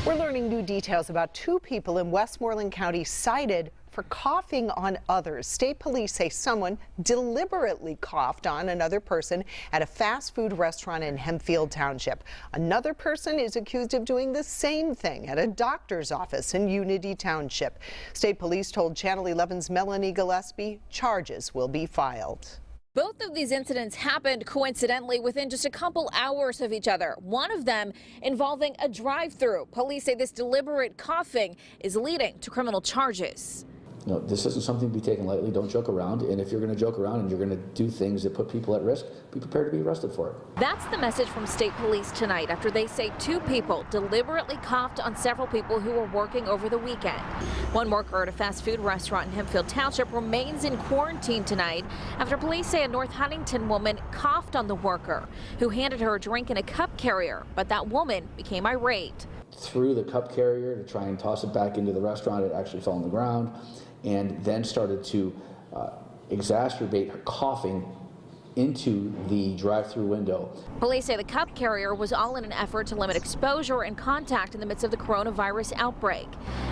We're learning new details about two people in Westmoreland County cited for coughing on others. State police say someone deliberately coughed on another person at a fast food restaurant in Hempfield Township. Another person is accused of doing the same thing at a doctor's office in Unity Township. State police told Channel 11's Melanie Gillespie charges will be filed. Both of these incidents happened coincidentally within just a couple hours of each other, one of them involving a drive-through. Police say this deliberate coughing is leading to criminal charges. No, this isn't something to be taken lightly. Don't joke around. And if you're going to joke around and you're going to do things that put people at risk, be prepared to be arrested for it. That's the message from state police tonight after they say two people deliberately coughed on several people who were working over the weekend. One worker at a fast food restaurant in Hempfield Township remains in quarantine tonight after police say a North Huntington woman coughed on the worker who handed her a drink in a cup carrier, but that woman became irate. Threw the cup carrier to try and toss it back into the restaurant. It actually fell on the ground and then started to exacerbate her coughing into the drive-through window. Police say the cup carrier was all in an effort to limit exposure and contact in the midst of the coronavirus outbreak.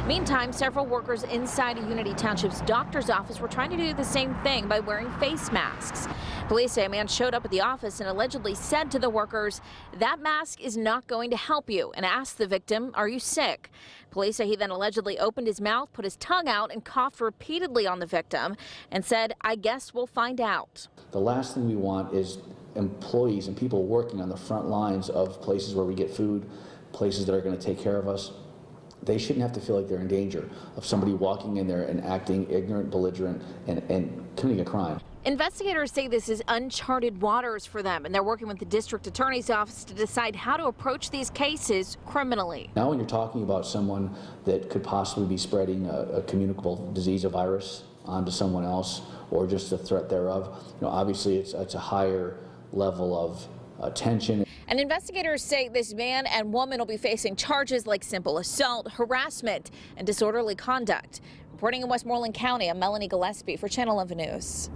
Meantime, several workers inside a Unity Township's doctor's office were trying to do the same thing by wearing face masks. Police say a man showed up at the office and allegedly said to the workers, "That mask is not going to help you," and asked the victim, "Are you sick?" Police say he then allegedly opened his mouth, put his tongue out, and coughed repeatedly on the victim and said, "I guess we'll find out." The last thing we want is employees and people working on the front lines of places where we get food, places that are going to take care of us. They shouldn't have to feel like they're in danger of somebody walking in there and acting ignorant, belligerent, and committing a crime. Investigators say this is uncharted waters for them, and they're working with the district attorney's office to decide how to approach these cases criminally. Now when you're talking about someone that could possibly be spreading a communicable disease, a virus, onto someone else, or just a threat thereof, obviously it's a higher level of attention. And investigators say this man and woman will be facing charges like simple assault, harassment, and disorderly conduct. Reporting in Westmoreland County, I'm Melanie Gillespie for Channel 11 News.